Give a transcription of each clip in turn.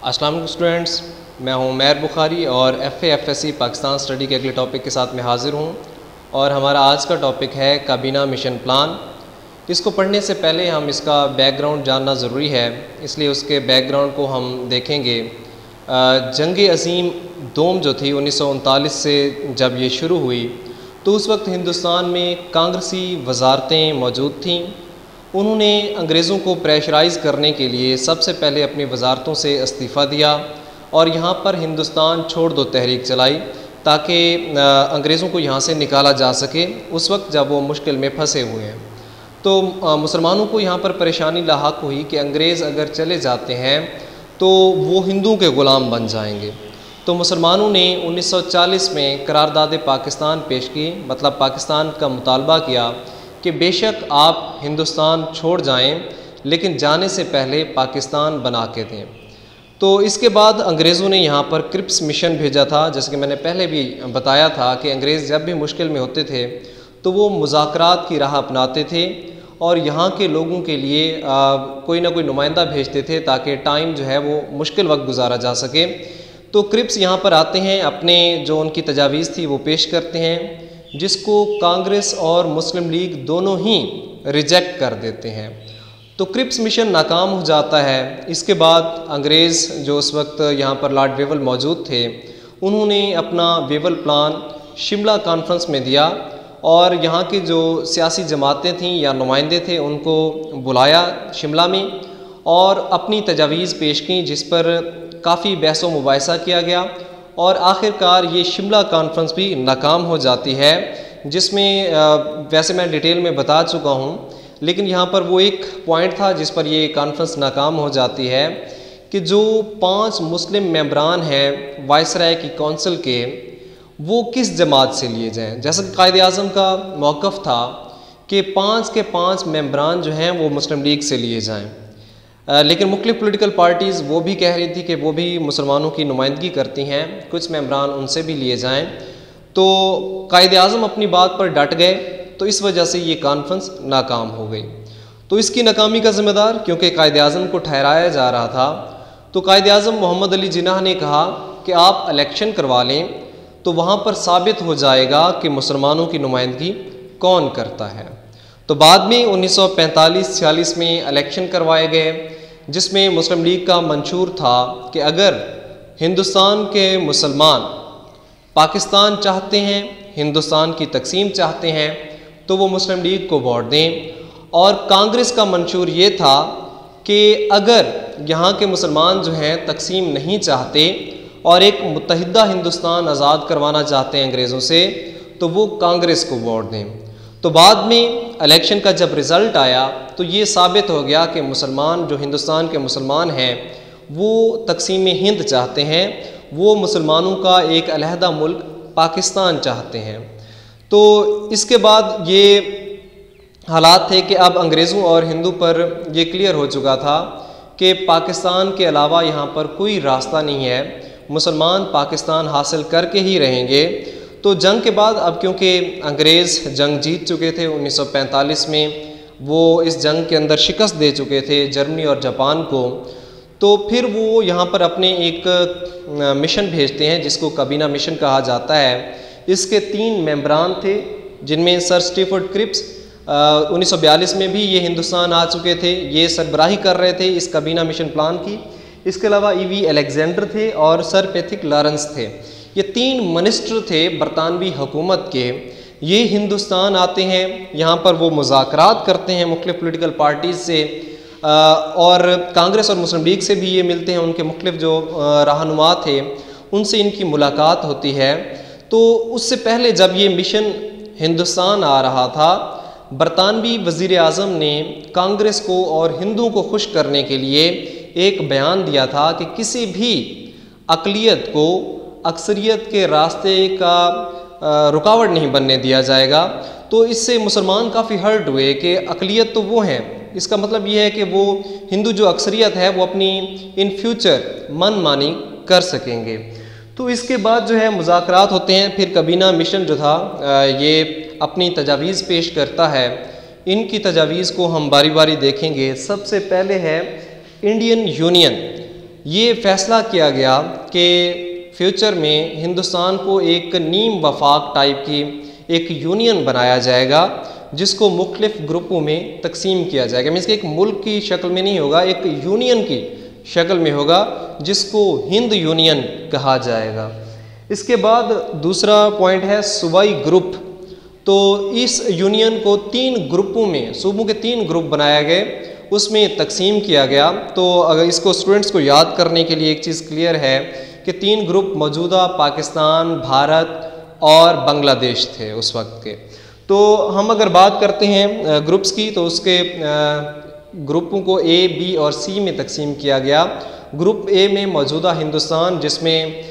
अस्सलाम वालेकुम स्टूडेंट्स, मैं हूं उमैर बुखारी और FA-FSC पाकिस्तान स्टडी के अगले टॉपिक के साथ मैं हाज़िर हूं। और हमारा आज का टॉपिक है काबीना मिशन प्लान। इसको पढ़ने से पहले हम इसका बैकग्राउंड जानना ज़रूरी है, इसलिए उसके बैकग्राउंड को हम देखेंगे। जंग अज़ीम दोम जो थी 1939 से जब ये शुरू हुई तो उस वक्त हिंदुस्तान में कांग्रेसी वजारतें मौजूद थीं। उन्होंने अंग्रेज़ों को प्रेशराइज़ करने के लिए सबसे पहले अपनी वजारतों से इस्तीफ़ा दिया और यहाँ पर हिंदुस्तान छोड़ दो तहरीक चलाई ताकि अंग्रेज़ों को यहाँ से निकाला जा सके उस वक्त जब वो मुश्किल में फंसे हुए हैं। तो मुसलमानों को यहाँ पर परेशानी लाहक हुई कि अंग्रेज़ अगर चले जाते हैं तो वो हिंदुओं के ग़ुलाम बन जाएंगे। तो मुसलमानों ने 1940 में करारदाद पाकिस्तान पेश की, मतलब पाकिस्तान का मुतालबा किया कि बेशक आप हिंदुस्तान छोड़ जाएं लेकिन जाने से पहले पाकिस्तान बना के दें। तो इसके बाद अंग्रेज़ों ने यहाँ पर क्रिप्स मिशन भेजा था। जैसे कि मैंने पहले भी बताया था कि अंग्रेज़ जब भी मुश्किल में होते थे तो वो मुज़ाकरात की राह अपनाते थे और यहाँ के लोगों के लिए कोई ना कोई नुमाइंदा भेजते थे ताकि टाइम जो है वो मुश्किल वक्त गुजारा जा सके। तो क्रिप्स यहाँ पर आते हैं, अपने जो उनकी तजावीज़ थी वो पेश करते हैं, जिसको कांग्रेस और मुस्लिम लीग दोनों ही रिजेक्ट कर देते हैं। तो क्रिप्स मिशन नाकाम हो जाता है। इसके बाद अंग्रेज़ जो उस वक्त यहाँ पर लॉर्ड वेवल मौजूद थे, उन्होंने अपना वेवल प्लान शिमला कॉन्फ्रेंस में दिया और यहाँ की जो सियासी जमातें थीं या नुमाइंदे थे उनको बुलाया शिमला में और अपनी तजावीज़ पेश की, जिस पर काफ़ी बहस व मुबाहिसा किया गया और आखिरकार ये शिमला कॉन्फ्रेंस भी नाकाम हो जाती है, जिसमें वैसे मैं डिटेल में बता चुका हूँ, लेकिन यहाँ पर वो एक पॉइंट था जिस पर ये कॉन्फ्रेंस नाकाम हो जाती है कि जो 5 मुस्लिम मेंबरान हैं वाइसराय की कौंसिल के, वो किस जमात से लिए जाएँ। जैसा कि कायद आज़म का मौक़िफ़ था कि 5 के 5 मेंबरान जो हैं वो मुस्लिम लीग से लिए जाएँ, लेकिन मुख्तलिफ़ पॉलिटिकल पार्टीज़ वो भी कह रही थी कि वो भी मुसलमानों की नुमाइंदगी करती हैं, कुछ मेंबरान उनसे भी लिए जाएं। तो कायद आज़म अपनी बात पर डट गए, तो इस वजह से ये कॉन्फ्रेंस नाकाम हो गई। तो इसकी नाकामी का ज़िम्मेदार क्योंकि कायद आज़म को ठहराया जा रहा था, तो कायद आज़म मोहम्मद अली जिन्नाह ने कहा कि आप इलेक्शन करवा लें तो वहाँ पर साबित हो जाएगा कि मुसलमानों की नुमाइंदगी कौन करता है। तो बाद में 1945-46 में इलेक्शन करवाए गए, जिसमें मुस्लिम लीग का मंशूर था कि अगर हिंदुस्तान के मुसलमान पाकिस्तान चाहते हैं, हिंदुस्तान की तकसीम चाहते हैं, तो वो मुस्लिम लीग को वोट दें। और कांग्रेस का मंशूर ये था कि अगर यहाँ के मुसलमान जो हैं तकसीम नहीं चाहते और एक मुत्तहिदा हिंदुस्तान आज़ाद करवाना चाहते हैं अंग्रेज़ों से, तो वो कांग्रेस को वोट दें। तो बाद में इलेक्शन का जब रिज़ल्ट आया तो ये साबित हो गया कि मुसलमान जो हिंदुस्तान के मुसलमान हैं वो तकसीम हिंद चाहते हैं, वो मुसलमानों का एक अलहदा मुल्क पाकिस्तान चाहते हैं। तो इसके बाद ये हालात थे कि अब अंग्रेज़ों और हिंदू पर ये क्लियर हो चुका था कि पाकिस्तान के अलावा यहाँ पर कोई रास्ता नहीं है, मुसलमान पाकिस्तान हासिल करके ही रहेंगे। तो जंग के बाद अब क्योंकि अंग्रेज़ जंग जीत चुके थे 1945 में, वो इस जंग के अंदर शिकस्त दे चुके थे जर्मनी और जापान को, तो फिर वो यहाँ पर अपने एक मिशन भेजते हैं जिसको काबीना मिशन कहा जाता है। इसके 3 मेंबरान थे, जिनमें सर स्टीफर्ड क्रिप्स 1942 में भी ये हिंदुस्तान आ चुके थे, ये सरबराही कर रहे थे इस काबीना मिशन प्लान की। इसके अलावा E.V. अलेक्जेंडर थे और सर पैथिक लॉरेंस थे। ये 3 मिनिस्टर थे बरतानवी हुकूमत के। ये हिंदुस्तान आते हैं, यहाँ पर वो मुज़ाकरात करते हैं मुख्तलिफ़ पॉलिटिकल पार्टीज़ से और कांग्रेस और मुस्लिम लीग से भी ये मिलते हैं, उनके मुख्तलिफ़ जो रहनुमा थे उनसे इनकी मुलाकात होती है। तो उससे पहले जब ये मिशन हिंदुस्तान आ रहा था, बरतानवी वज़ीर आज़म ने कांग्रेस को और हिंदुओं को खुश करने के लिए एक बयान दिया था कि किसी भी अक़लियत को अक्सरियत के रास्ते का रुकावट नहीं बनने दिया जाएगा। तो इससे मुसलमान काफ़ी हर्ट हुए कि अक़लियत तो वो हैं, इसका मतलब ये है कि वो हिंदू जो अक्सरियत है वो अपनी इन फ्यूचर मनमानी कर सकेंगे। तो इसके बाद जो है मुज़ाकरात होते हैं, फिर काबीना मिशन जो था ये अपनी तजावीज़ पेश करता है। इनकी तजावीज़ को हम बारी बारी देखेंगे। सबसे पहले है इंडियन यूनियन। ये फ़ैसला किया गया कि फ्यूचर में हिंदुस्तान को एक नीम वफाक टाइप की एक यूनियन बनाया जाएगा, जिसको मुख्तलिफ ग्रुपों में तकसीम किया जाएगा। मीन्स कि एक मुल्क की शक्ल में नहीं होगा, एक यूनियन की शक्ल में होगा, जिसको हिंद यूनियन कहा जाएगा। इसके बाद दूसरा पॉइंट है सूबाई ग्रुप। तो इस यूनियन को 3 ग्रुपों में, सूबों के 3 ग्रुप बनाए गए, उसमें तकसीम किया गया। तो अगर इसको स्टूडेंट्स को याद करने के लिए एक चीज़ क्लियर है कि 3 ग्रुप मौजूदा पाकिस्तान, भारत और बांग्लादेश थे उस वक्त के। तो हम अगर बात करते हैं ग्रुप्स की, तो उसके ग्रुपों को ए, बी और सी में तकसीम किया गया। ग्रुप ए में मौजूदा हिंदुस्तान, जिसमें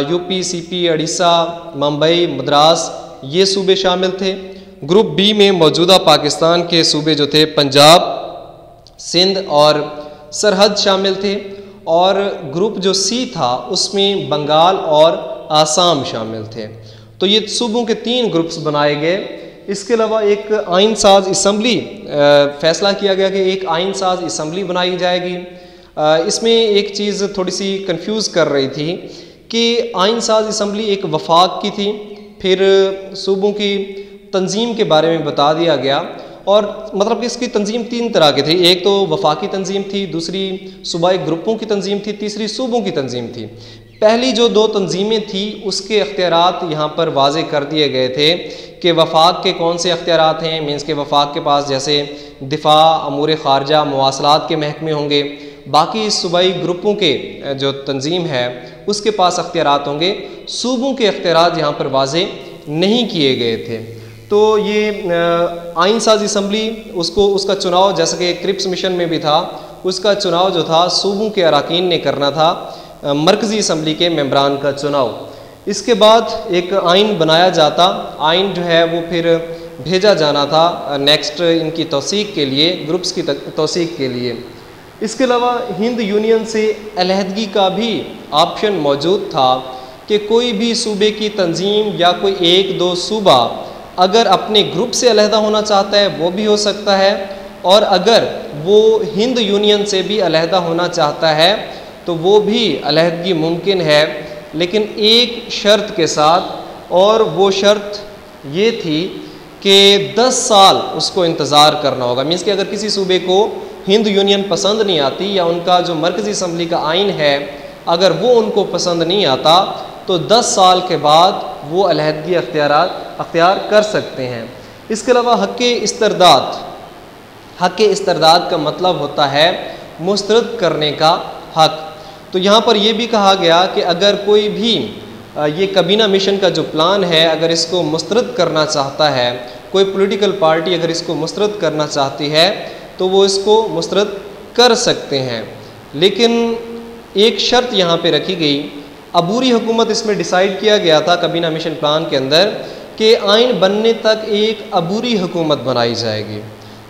यूपी, सीपी, उड़ीसा, मुंबई, मद्रास ये सूबे शामिल थे। ग्रुप बी में मौजूदा पाकिस्तान के सूबे जो थे पंजाब, सिंध और सरहद शामिल थे। और ग्रुप जो सी था उसमें बंगाल और आसाम शामिल थे। तो ये सूबों के 3 ग्रुप्स बनाए गए। इसके अलावा एक आइन साज असम्बली फ़ैसला किया गया कि एक आइन साज असम्बली बनाई जाएगी। इसमें एक चीज़ थोड़ी सी कंफ्यूज कर रही थी कि आइन साज असम्बली एक वफाक की थी, फिर सूबों की तंजीम के बारे में बता दिया गया। और मतलब कि इसकी तंजीम 3 तरह की थी। एक तो वफाकी तंजीम थी, दूसरी सूबाई ग्रुपों की तंजीम थी, तीसरी सूबों की तंजीम थी। पहली जो 2 तंजीमें थी उसके अख्तियारात यहाँ पर वाजे कर दिए गए थे कि वफाक के कौन से अख्तियारात हैं। मीन्स के वफाक के पास जैसे दिफा, अमूर ख़ारजा, मवासलात के महकमे होंगे। बाकी सूबाई ग्रुपों के जो तंजीम है उसके पास अख्तियारात होंगे। सूबों के अख्तियारात यहाँ पर वाजे नहीं किए गए थे। तो ये आइन साज असम्बली उसका चुनाव, जैसे कि क्रिप्स मिशन में भी था, उसका चुनाव जो था सूबों के अरकान ने करना था, मरकज़ी असम्बली के मेंबरान का चुनाव। इसके बाद एक आइन बनाया जाता, आइन जो है वो फिर भेजा जाना था नेक्स्ट इनकी तौसीक के लिए, ग्रुप्स की तौसीक के लिए। इसके अलावा हिंद यूनियन से अलहदगी का भी ऑप्शन मौजूद था कि कोई भी सूबे की तंजीम या कोई 1-2 सूबा अगर अपने ग्रुप से अलहदा होना चाहता है वो भी हो सकता है, और अगर वो हिंद यूनियन से भी अलहदा होना चाहता है तो वो भी अलहदगी मुमकिन है, लेकिन एक शर्त के साथ। और वो शर्त ये थी कि 10 साल उसको इंतज़ार करना होगा। मीन्स कि अगर किसी सूबे को हिंद यूनियन पसंद नहीं आती या उनका जो मरकज़ी असम्बली का आइन है अगर वो उनको पसंद नहीं आता, तो 10 साल के बाद वो अलहदगी अख्तियार कर सकते हैं। इसके अलावा हक़ इस्तरदाद का मतलब होता है मुस्तरद करने का हक़। तो यहाँ पर यह भी कहा गया कि अगर कोई भी ये काबीना मिशन का जो प्लान है अगर इसको मुस्तरद करना चाहता है, कोई पॉलिटिकल पार्टी अगर इसको मुस्तरद करना चाहती है तो वो इसको मुस्तरद कर सकते हैं। लेकिन एक शर्त यहाँ पे रखी गई, अबूरी हुकूमत इसमें डिसाइड किया गया था काबीना मिशन प्लान के अंदर कि आइन बनने तक एक अबूरी हुकूमत बनाई जाएगी।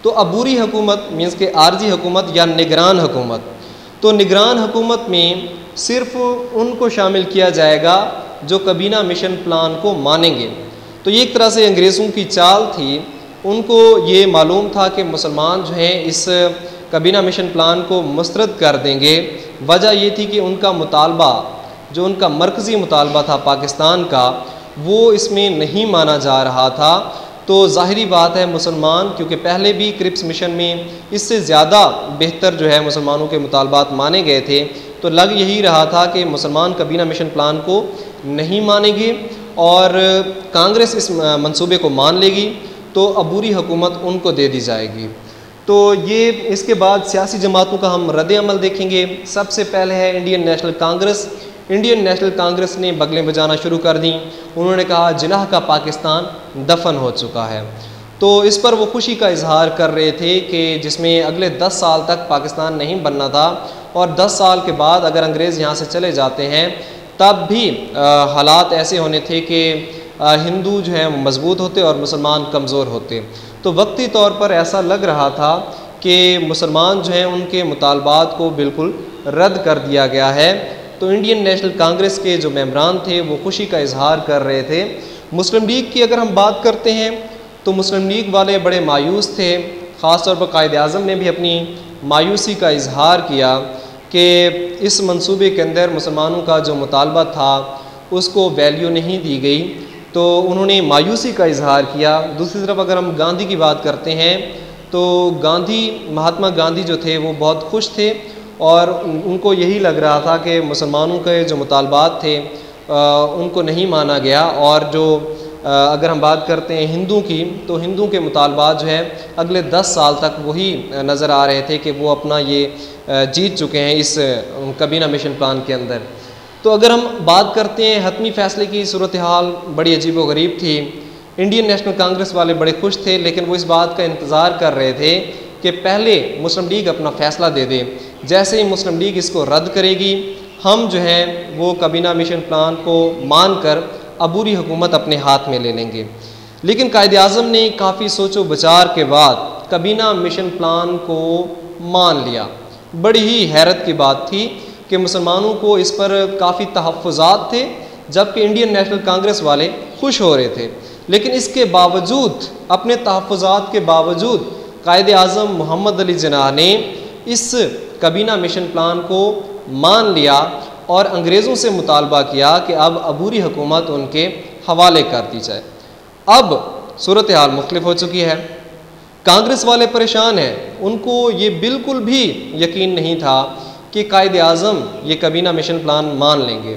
तो अबूरी हुकूमत मीन्स के आर्जी हुकूमत या निगरान हुकूमत। तो निगरान हुकूमत में सिर्फ उनको शामिल किया जाएगा जो काबीना मिशन प्लान को मानेंगे। तो ये एक तरह से अंग्रेज़ों की चाल थी। उनको ये मालूम था कि मुसलमान जो हैं इस काबीना मिशन प्लान को मुस्तरद कर देंगे। वजह ये थी कि उनका मुतालबा, जो उनका मरकज़ी मुतालबा था पाकिस्तान का, वो इसमें नहीं माना जा रहा था। तो ज़ाहिरी बात है मुसलमान, क्योंकि पहले भी क्रिप्स मिशन में इससे ज़्यादा बेहतर जो है मुसलमानों के मुतालबात माने गए थे, तो लग यही रहा था कि मुसलमान काबीना मिशन प्लान को नहीं मानेंगे और कांग्रेस इस मंसूबे को मान लेगी तो अबूरी हुकूमत उनको दे दी जाएगी। तो ये इसके बाद सियासी जमातों का हम रद्द अमल देखेंगे। सबसे पहले है Indian national Congress. Indian national Congress ने बगलें बजाना शुरू कर दी। उन्होंने कहा जिनाह का पाकिस्तान दफन हो चुका है। तो इस पर वो खुशी का इजहार कर रहे थे कि जिसमें अगले 10 साल तक पाकिस्तान नहीं बनना था और 10 साल के बाद अगर अंग्रेज़ यहाँ से चले जाते हैं तब भी हालात ऐसे होने थे कि हिंदू जो है मजबूत होते और मुसलमान कमज़ोर होते। तो वक्ती तौर पर ऐसा लग रहा था कि मुसलमान जो हैं उनके मुतालबात को बिल्कुल रद्द कर दिया गया है। तो इंडियन नेशनल कांग्रेस के जो मेंबरान थे वो खुशी का इजहार कर रहे थे। मुस्लिम लीग की अगर हम बात करते हैं तो मुस्लिम लीग वाले बड़े मायूस थे। ख़ास तौर पर कायद आज़म ने भी अपनी मायूसी का इजहार किया कि इस मंसूबे के अंदर मुसलमानों का जो मुतालबा था उसको वैल्यू नहीं दी गई, तो उन्होंने मायूसी का इजहार किया। दूसरी तरफ अगर हम गांधी की बात करते हैं तो महात्मा गांधी जो थे वो बहुत खुश थे और उनको यही लग रहा था कि मुसलमानों के जो मुतालबात थे उनको नहीं माना गया। और जो अगर हम बात करते हैं हिंदू की, तो हिंदू के मुतालबात जो है अगले 10 साल तक वही नज़र आ रहे थे कि वो अपना ये जीत चुके हैं इस काबीना मिशन प्लान के अंदर। तो अगर हम बात करते हैं हतमी फ़ैसले की, सूरत हाल बड़ी अजीब व गरीब थी। इंडियन नेशनल कांग्रेस वाले बड़े खुश थे, लेकिन वो इस बात का इंतज़ार कर रहे थे कि पहले मुस्लिम लीग अपना फ़ैसला दे दे। जैसे ही मुस्लिम लीग इसको रद्द करेगी, हम जो है वो काबीना मिशन प्लान को मानकर अबूरी हुकूमत अपने हाथ में ले लेंगे। लेकिन कायद-ए-आज़म ने काफ़ी सोचो विचार के बाद काबीना मिशन प्लान को मान लिया। बड़ी ही हैरत की बात थी कि मुसलमानों को इस पर काफ़ी तहफ़्फ़ुज़ात थे, जबकि इंडियन नेशनल कांग्रेस वाले खुश हो रहे थे। लेकिन इसके बावजूद, अपने तहफ़्फ़ुज़ात के बावजूद, कायद-ए-आज़म मोहम्मद अली जिन्नाह ने इस काबीना मिशन प्लान को मान लिया और अंग्रेज़ों से मुतालबा किया कि अब अबूरी हुकूमत उनके हवाले कर दी जाए। अब सूरत हाल मुख्तलिफ हो चुकी है। कांग्रेस वाले परेशान हैं, उनको ये बिल्कुल भी यकीन नहीं था कि कायद-ए-आज़म ये काबीना मिशन प्लान मान लेंगे।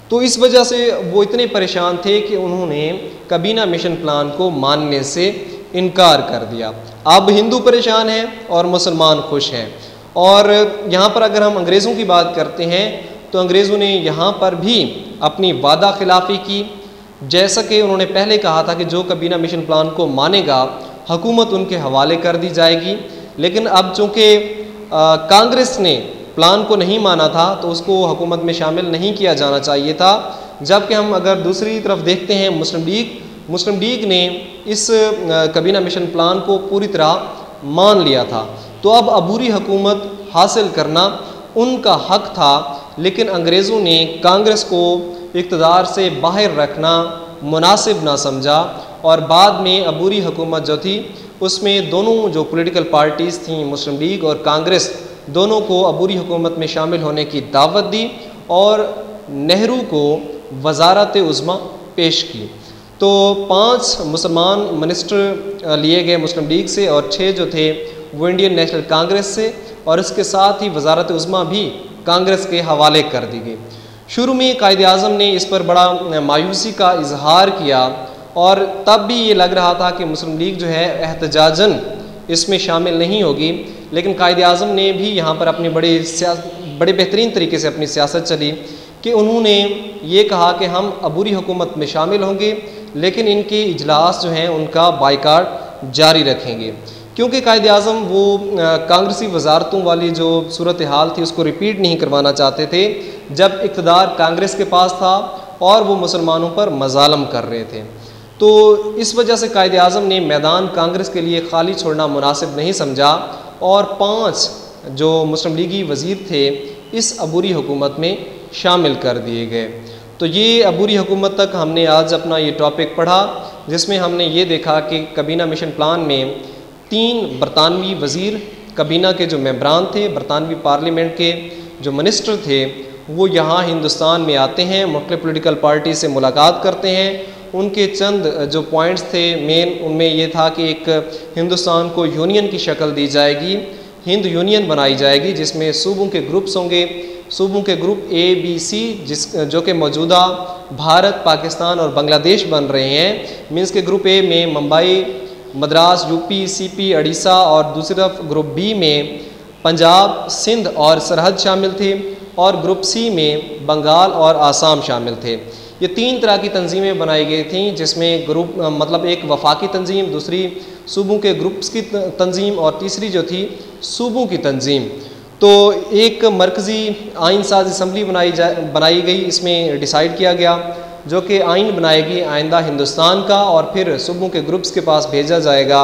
तो इस वजह से वो इतने परेशान थे कि उन्होंने काबीना मिशन प्लान को मानने से इनकार कर दिया। अब हिंदू परेशान हैं और मुसलमान खुश हैं। और यहाँ पर अगर हम अंग्रेज़ों की बात करते हैं तो अंग्रेज़ों ने यहाँ पर भी अपनी वादा खिलाफ़ी की। जैसा कि उन्होंने पहले कहा था कि जो काबीना मिशन प्लान को मानेगा हुकूमत उनके हवाले कर दी जाएगी, लेकिन अब चूँकि कांग्रेस ने प्लान को नहीं माना था तो उसको हुकूमत में शामिल नहीं किया जाना चाहिए था। जबकि हम अगर दूसरी तरफ देखते हैं मुस्लिम लीग ने इस काबीना मिशन प्लान को पूरी तरह मान लिया था। तो अब अबूरी हुकूमत हासिल करना उनका हक था, लेकिन अंग्रेज़ों ने कांग्रेस को इक़्तिदार से बाहर रखना मुनासिब ना समझा और बाद में अबूरी हुकूमत जो थी उसमें दोनों जो पॉलिटिकल पार्टीज़ थीं, मुस्लिम लीग और कांग्रेस, दोनों को अबूरी हुकूमत में शामिल होने की दावत दी और नेहरू को वज़ारत उज़्मा पेश की। तो 5 मुसलमान मिनिस्टर लिए गए मुस्लिम लीग से और 6 जो थे वो इंडियन नेशनल कांग्रेस से, और इसके साथ ही वज़ारत उज़्मा भी कांग्रेस के हवाले कर दी गई। शुरू में कायद-ए-आज़म ने इस पर बड़ा मायूसी का इजहार किया और तब भी ये लग रहा था कि मुस्लिम लीग जो है एहतजाजन इसमें शामिल नहीं होगी। लेकिन कायद-ए-आज़म ने भी यहाँ पर अपनी बड़े बेहतरीन तरीके से अपनी सियासत चली कि उन्होंने ये कहा कि हम अबूरी हुकूमत में शामिल होंगे, लेकिन इनके इजलास जो हैं उनका बाइकाट जारी रखेंगे। क्योंकि कायद-ए-आज़म वो कांग्रेसी वजारतों वाली जो सूरत हाल थी उसको रिपीट नहीं करवाना चाहते थे जब इक़्तिदार कांग्रेस के पास था और वो मुसलमानों पर मज़ालम कर रहे थे। तो इस वजह से कायद-ए-आज़म ने मैदान कांग्रेस के लिए खाली छोड़ना मुनासिब नहीं समझा और 5 जो मुस्लिम लीगी वज़ीर थे इस अबूरी हुकूमत में शामिल कर दिए गए। तो ये अबूरी हुकूमत तक हमने आज अपना ये टॉपिक पढ़ा, जिसमें हमने ये देखा कि काबीना मिशन प्लान में 3 बरतानवी वज़ीर काबीना के जो मेंबरान थे, बरतानवी पार्लियामेंट के जो मिनिस्टर थे, वो यहाँ हिंदुस्तान में आते हैं, मुख्तलिफ पॉलिटिकल पार्टी से मुलाकात करते हैं। उनके चंद जो पॉइंट्स थे मेन, उनमें ये था कि एक हिंदुस्तान को यूनियन की शक्ल दी जाएगी, हिंद यूनियन बनाई जाएगी जिसमें सूबों के ग्रुप्स होंगे, सूबों के ग्रुप A, B, C जो कि मौजूदा भारत, पाकिस्तान और बांग्लादेश बन रहे हैं। मीन्स के ग्रुप A में मुंबई, मद्रास, यूपी, CP, उड़ीसा और दूसरी तरफ ग्रुप B में पंजाब, सिंध और सरहद शामिल थे और ग्रुप C में बंगाल और आसाम शामिल थे। ये 3 तरह की तंजीमें बनाई गई थी, जिसमें ग्रुप मतलब एक वफाकी तंजीम, दूसरी सूबों के ग्रुप्स की तंजीम और तीसरी जो थी सूबों की तंजीम। तो एक मरकज़ी आइन साज असम्बली बनाई गई, इसमें डिसाइड किया गया जो कि आइन बनाएगी आइंदा हिंदुस्तान का और फिर सूबों के ग्रुप्स के पास भेजा जाएगा।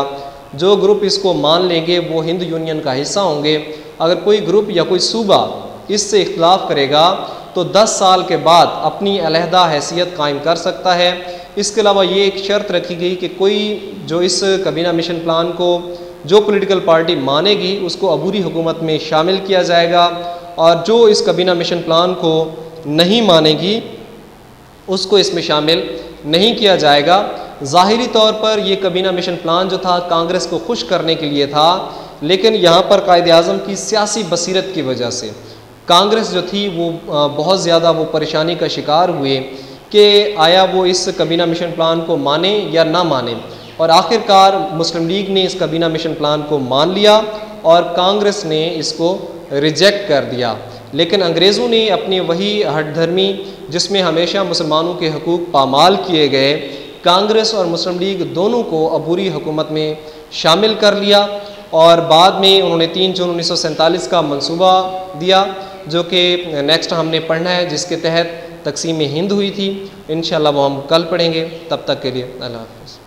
जो ग्रुप इसको मान लेंगे वो हिंद यूनियन का हिस्सा होंगे। अगर कोई ग्रुप या कोई सूबा इससे इख्तलाफ करेगा तो 10 साल के बाद अपनी अलहदा हैसियत कायम कर सकता है। इसके अलावा ये एक शर्त रखी गई कि कोई जो इस काबीना मिशन प्लान को जो पॉलिटिकल पार्टी मानेगी उसको अबूरी हुकूमत में शामिल किया जाएगा और जो इस काबीना मिशन प्लान को नहीं मानेगी उसको इसमें शामिल नहीं किया जाएगा। ज़ाहिरी तौर पर ये काबीना मिशन प्लान जो था कांग्रेस को खुश करने के लिए था, लेकिन यहाँ पर कायद-ए-आज़म की सियासी बसीरत की वजह से कांग्रेस जो थी वो बहुत ज़्यादा वो परेशानी का शिकार हुए कि आया वो इस काबीना मिशन प्लान को माने या ना माने, और आखिरकार मुस्लिम लीग ने इस काबीना मिशन प्लान को मान लिया और कांग्रेस ने इसको रिजेक्ट कर दिया। लेकिन अंग्रेज़ों ने अपनी वही हठधर्मी जिसमें हमेशा मुसलमानों के हकूक़ पामाल किए गए, कांग्रेस और मुस्लिम लीग दोनों को अबूरी हुकूमत में शामिल कर लिया और बाद में उन्होंने 3 जून 1947 का मंसूबा दिया जो कि नेक्स्ट हमने पढ़ना है, जिसके तहत तकसीम हिंद हुई थी। इंशाअल्लाह वो हम कल पढ़ेंगे। तब तक के लिए अल्लाह हाफ़िज़।